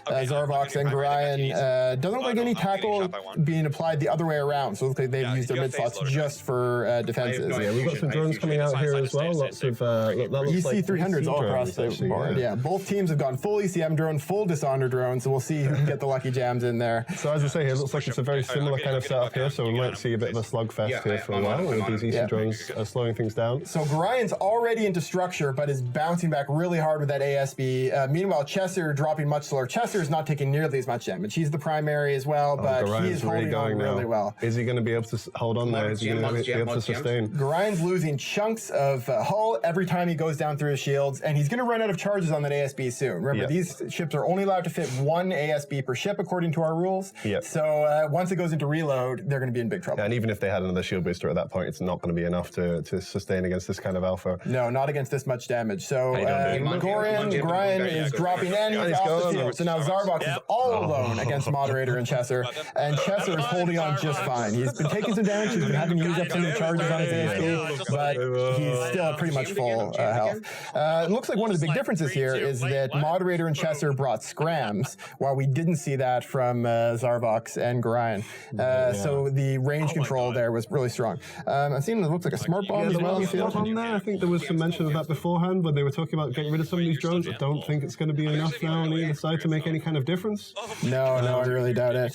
Zarvox and Gorion. Doesn't look like any tackle being applied the other way around. So it looks like they've used their mid slots just for defenses. Yeah, we've got some drones coming out here as well. Lots of EC300s all across the board. Yeah, both teams have gone full ECM drone, full Dishonor drone. So we'll see who can get the lucky jams in there. So as I say here, it looks like it's a very similar kind of setup here. So we might see a bit of a slugfest here for a while with these EC drones slowing things down. So Gorion's already into structure, but is bouncing back really hard with that ASB. Meanwhile, Chesser dropping much slower. Chesser is not taking nearly as much damage. He's the primary as well, but he's holding on really well. Is he going to be able to hold on there? Is he going to be able to sustain? Gorion's losing chunks of hull every time he goes down through his shields, and he's going to run out of charges on that ASB soon. Remember, these ships are only allowed to fit one ASB per ship according to our rules. So once it goes into reload, they're going to be in big trouble. And even if they had another shield booster at that point, it's not going to be enough to sustain against this kind of alpha. No, not against this much damage. So Gorian is dropping and he's off the field. So now Zarbox is all alone against Moderator and Chesser. And Chesser is holding on just fine. He's been taking some damage. He's been having to use up some of the charges on his ASB, but he's still at pretty much full health. It looks like one of the big differences here is that Moderator and Chesser brought scrams, while we didn't see that from Zarbox and Gorian. So the range control there was really strong. I've seen it looks like a smart bomb as well. I think there was some mention of that beforehand when they were talking about getting rid of some of these drones. I don't think it's going to be enough now on either side to make any kind of difference. No, I really doubt it.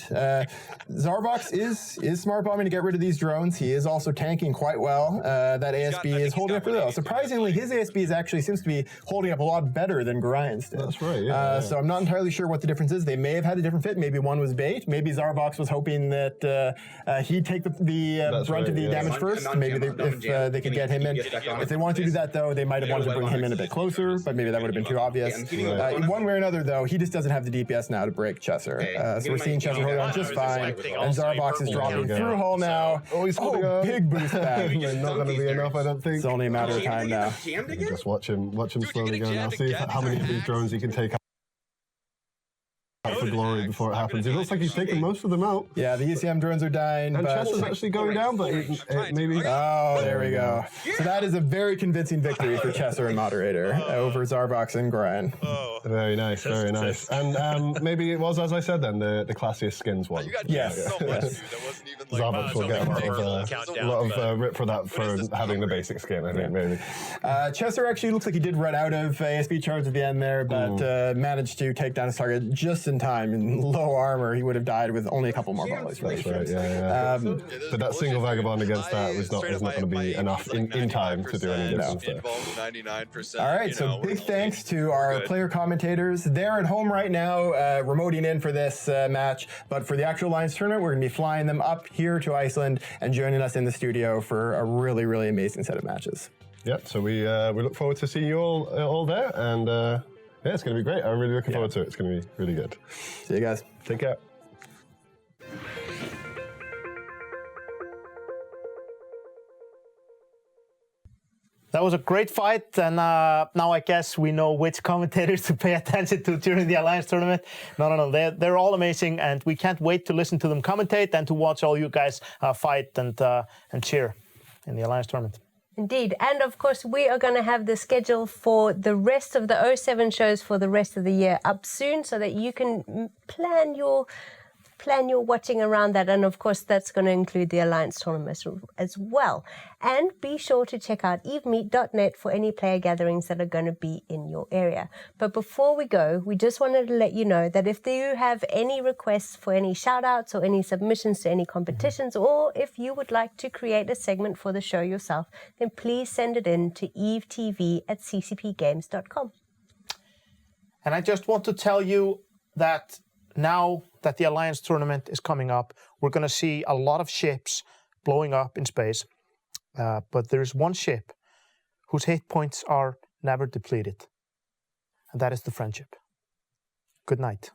Zarbox is smart bombing to get rid of these drones. He is also tanking quite well. That ASB is holding up really well. Surprisingly, his ASB actually seems to be holding up a lot better than Gorian's did. That's right, So I'm not entirely sure what the difference is. They may have had a different fit. Maybe one was bait. Maybe Zarbox was hoping that he'd take the brunt of the damage first. Maybe if they could get him in. If they wanted to do that, though, they might have wanted to bring him in a bit closer, but maybe that would have been too obvious. In one way or another, though, he just doesn't have the DPS now to break Chesser. So we're seeing Chesser holding on just fine, and Zarbox is dropping through hull now. Big boost back. Not going to be enough, I don't think. It's only a matter of time now. Just watch him slowly go now. See how many of these drones he can take out for glory before it happens. It looks like he's taking most of them out. Yeah, the ECM drones are dying. And Chester's actually going down, but maybe... Oh, there we go. So that is a very convincing victory for Chesser and Moderator over Zarbox and Gorian. Very nice, very nice. And maybe it was, as I said then, the classiest skins one. Yes. Zarbox will get a lot of rip for that, for having the basic skin, I think, maybe. Chesser actually looks like he did run out of ASB charge at the end there, but managed to take down his target just in time. In low armor, he would have died with only a couple more volleys. That's right, but that single Vagabond against that was not going to be enough in time to do any difference there. All right, so big thanks to our player commentators. They're at home right now, remoting in for this match, but for the actual Alliance tournament, we're going to be flying them up here to Iceland and joining us in the studio for a really, really amazing set of matches. Yep, so we look forward to seeing you all there, and yeah, it's going to be great. I'm really looking forward to it. It's going to be really good. See you guys. Take care. That was a great fight, and now I guess we know which commentators to pay attention to during the Alliance tournament. No, they're all amazing, and we can't wait to listen to them commentate and to watch all you guys fight and cheer in the Alliance tournament. Indeed. And of course, we are going to have the schedule for the rest of the 07 shows for the rest of the year up soon so that you can plan your watching around that. And of course, that's going to include the Alliance tournament as well. And be sure to check out evemeet.net for any player gatherings that are going to be in your area. But before we go, we just wanted to let you know that if you have any requests for any shout outs or any submissions to any competitions, or if you would like to create a segment for the show yourself, then please send it in to evetv@ccpgames.com. And I just want to tell you that now that the Alliance tournament is coming up, we're going to see a lot of ships blowing up in space. But there's one ship whose hit points are never depleted. And that is the Friendship. Good night.